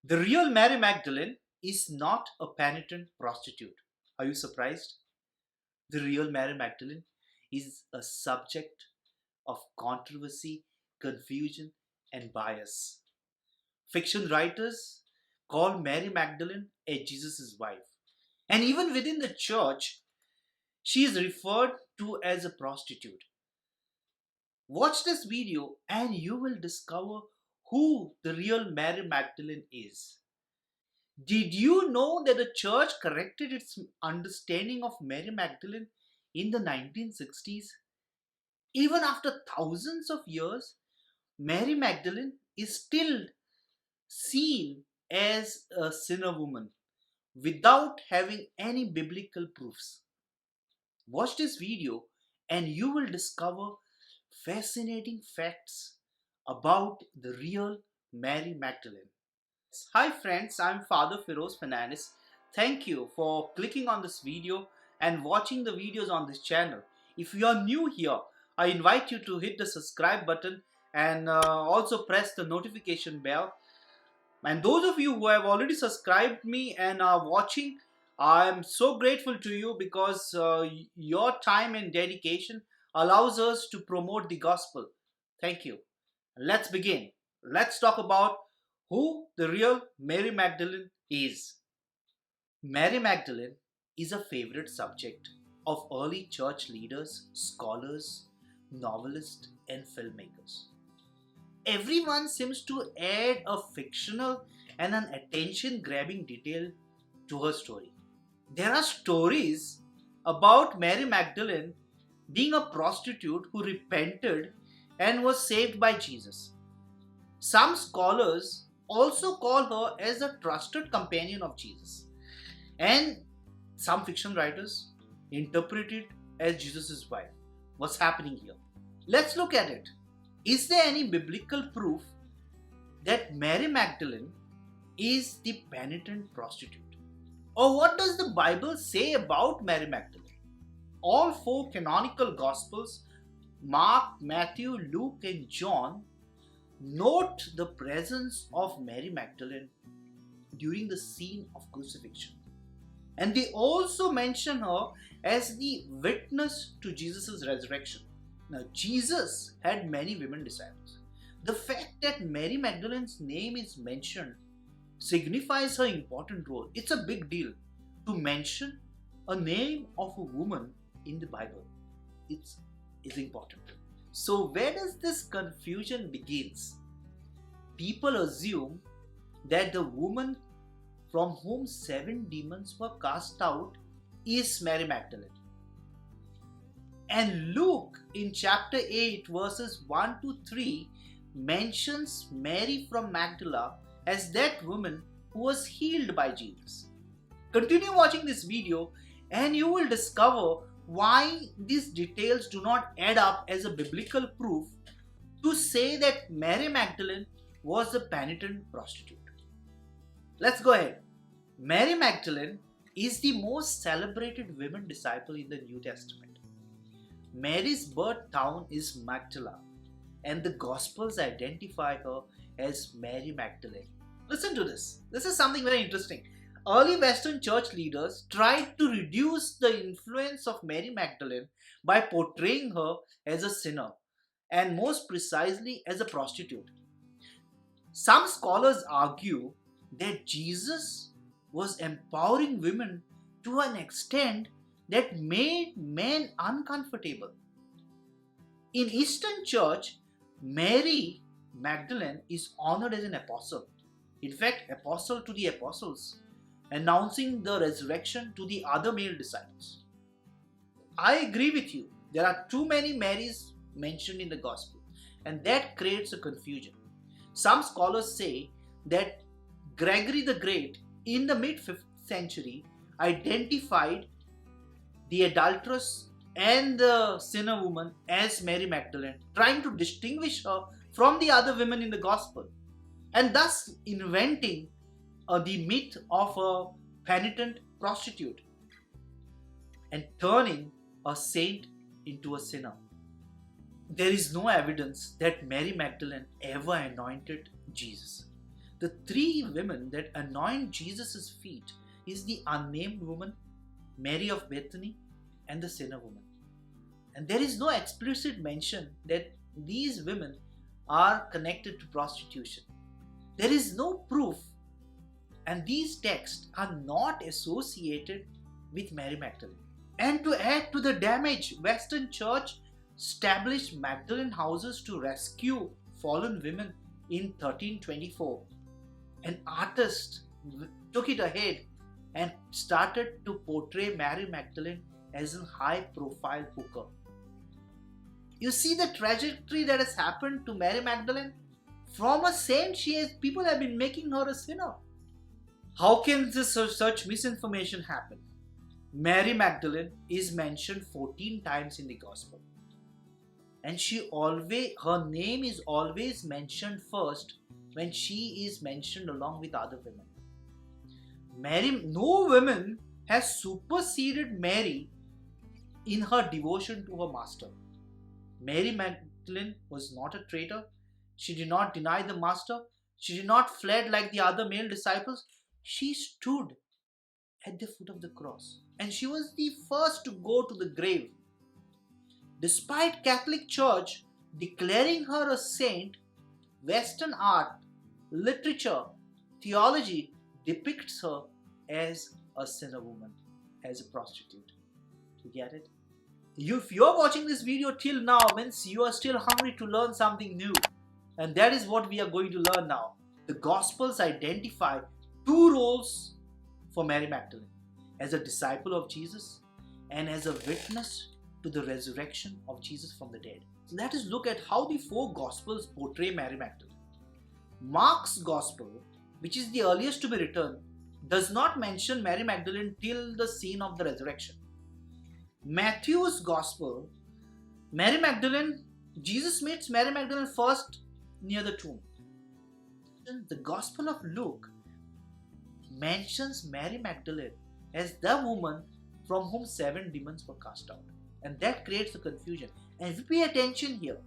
The real Mary Magdalene is not a penitent prostitute. Are you surprised? The real Mary Magdalene is a subject of controversy, confusion, and bias. Fiction writers call Mary Magdalene a Jesus' wife. And even within the church, she is referred to as a prostitute. Watch this video and you will discover who the real Mary Magdalene is. Did you know that the church corrected its understanding of Mary Magdalene in the 1960s? Even after thousands of years, Mary Magdalene is still seen as a sinner woman without having any biblical proofs. Watch this video and you will discover fascinating facts about the real Mary Magdalene. Hi friends, I'm Father Feroz Fernandes. Thank you for clicking on this video and watching the videos on this channel. If you are new here, I invite you to hit the subscribe button and also press the notification bell. And those of you who have already subscribed me and are watching, I am so grateful to you because your time and dedication allows us to promote the gospel. Thank you. Let's begin. Let's talk about who the real Mary Magdalene is. Mary Magdalene is a favorite subject of early church leaders, scholars, novelists, and filmmakers. Everyone seems to add a fictional and an attention grabbing detail to her story. There are stories about Mary Magdalene being a prostitute who repented and was saved by Jesus. Some scholars also call her as a trusted companion of Jesus, and some fiction writers interpret it as Jesus' wife. What's happening here? Let's look at it. Is there any biblical proof that Mary Magdalene is the penitent prostitute? Or what does the Bible say about Mary Magdalene? All four canonical Gospels, Mark, Matthew, Luke, and John, note the presence of Mary Magdalene during the scene of crucifixion. And they also mention her as the witness to Jesus' resurrection. Now, Jesus had many women disciples. The fact that Mary Magdalene's name is mentioned signifies her important role. It's a big deal to mention a name of a woman in the Bible. It's important. So where does this confusion begins? People assume that the woman from whom 7 demons were cast out is Mary Magdalene. And Luke in chapter 8 verses 1 to 3 mentions Mary from Magdala as that woman who was healed by Jesus. Continue watching this video and you will discover why these details do not add up as a biblical proof to say that Mary Magdalene was a penitent prostitute. Let's go ahead. Mary Magdalene is the most celebrated women disciple in the New Testament. Mary's birth town is Magdala, and the Gospels identify her as Mary Magdalene. Listen to this. This is something very interesting. Early Western church leaders tried to reduce the influence of Mary Magdalene by portraying her as a sinner, and most precisely as a prostitute. Some scholars argue that Jesus was empowering women to an extent that made men uncomfortable. In Eastern Church, Mary Magdalene is honored as an apostle. In fact, apostle to the apostles, announcing the resurrection to the other male disciples. I agree with you. There are too many Marys mentioned in the gospel, and that creates a confusion. Some scholars say that Gregory the Great in the mid-5th century identified the adulteress and the sinner woman as Mary Magdalene, trying to distinguish her from the other women in the gospel, and thus inventing the myth of a penitent prostitute and turning a saint into a sinner. There is no evidence that Mary Magdalene ever anointed Jesus. The three women that anoint Jesus' feet is the unnamed woman, Mary of Bethany, and the sinner woman. And there is no explicit mention that these women are connected to prostitution. There is no proof, and these texts are not associated with Mary Magdalene. And to add to the damage, Western Church established Magdalene houses to rescue fallen women in 1324. An artist took it ahead and started to portray Mary Magdalene as a high-profile hooker. You see the trajectory that has happened to Mary Magdalene? From a saint, people have been making her a sinner. How can such misinformation happen? Mary Magdalene is mentioned 14 times in the Gospel. And her name is always mentioned first when she is mentioned along with other women. No woman has superseded Mary in her devotion to her master. Mary Magdalene was not a traitor. She did not deny the master. She did not fled like the other male disciples. She stood at the foot of the cross, and she was the first to go to the grave. Despite Catholic Church declaring her a saint, Western art, literature, theology depicts her as a sinner woman, as a prostitute. You get it? If you're watching this video till now, means you are still hungry to learn something new. And that is what we are going to learn now. The Gospels identify two roles for Mary Magdalene: as a disciple of Jesus and as a witness to the resurrection of Jesus from the dead. Let us look at how the four Gospels portray Mary Magdalene. Mark's Gospel, which is the earliest to be written, does not mention Mary Magdalene till the scene of the resurrection. Matthew's Gospel, Jesus meets Mary Magdalene first near the tomb. The Gospel of Luke mentions Mary Magdalene as the woman from whom 7 demons were cast out. And that creates a confusion. And if you pay attention here,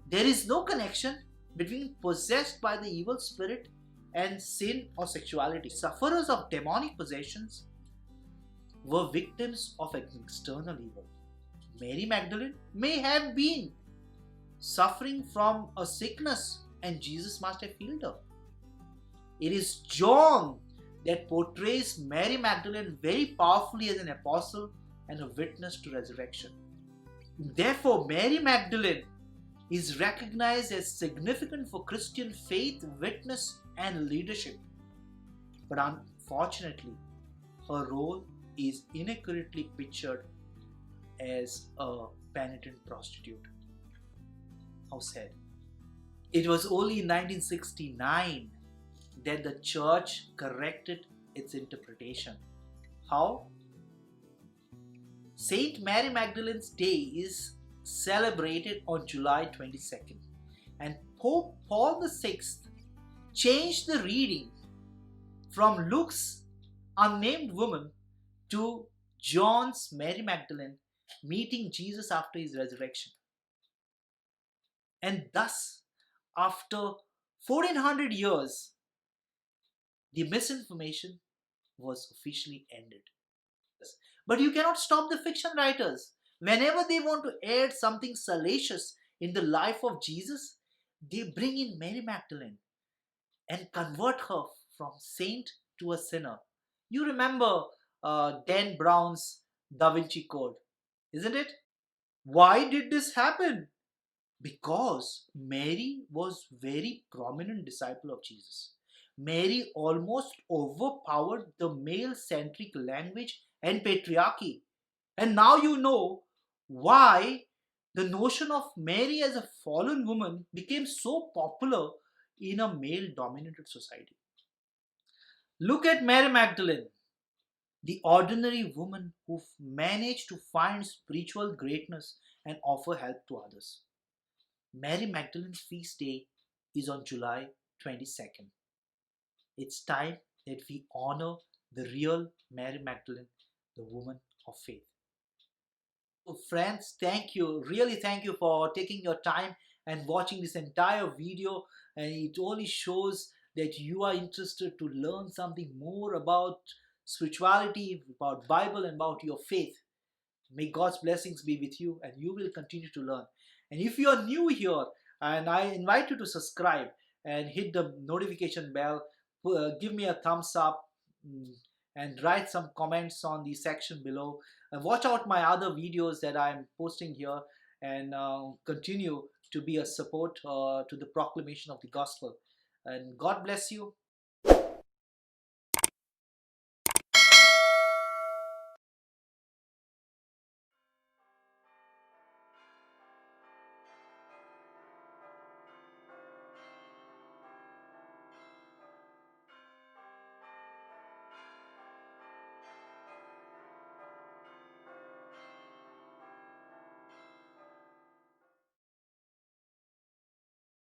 there is no connection between possessed by the evil spirit and sin or sexuality. Sufferers of demonic possessions were victims of an external evil. Mary Magdalene may have been suffering from a sickness, and Jesus must have healed her. It is John that portrays Mary Magdalene very powerfully as an apostle and a witness to resurrection. Therefore, Mary Magdalene is recognized as significant for Christian faith, witness, and leadership. But unfortunately, her role is inaccurately pictured as a penitent prostitute. How sad. It was only in 1969 that the church corrected its interpretation. How? Saint Mary Magdalene's Day is celebrated on July 22nd, and Pope Paul VI changed the reading from Luke's unnamed woman to John's Mary Magdalene meeting Jesus after his resurrection. And thus, after 1400 years, the misinformation was officially ended. But you cannot stop the fiction writers. Whenever they want to add something salacious in the life of Jesus, they bring in Mary Magdalene and convert her from saint to a sinner. You remember Dan Brown's Da Vinci Code, isn't it? Why did this happen? Because Mary was very prominent disciple of Jesus. Mary almost overpowered the male-centric language and patriarchy. And now you know why the notion of Mary as a fallen woman became so popular in a male-dominated society. Look at Mary Magdalene, the ordinary woman who managed to find spiritual greatness and offer help to others. Mary Magdalene's feast day is on July 22nd. It's time that we honor the real Mary Magdalene, the woman of faith. So friends, thank you, really thank you for taking your time and watching this entire video. And it only shows that you are interested to learn something more about spirituality, about Bible, and about your faith. May God's blessings be with you, and you will continue to learn. And if you are new here, and I invite you to subscribe and hit the notification bell, give me a thumbs up, and write some comments on the section below. And watch out my other videos that I'm posting here, and continue to be a support to the proclamation of the gospel. And God bless you.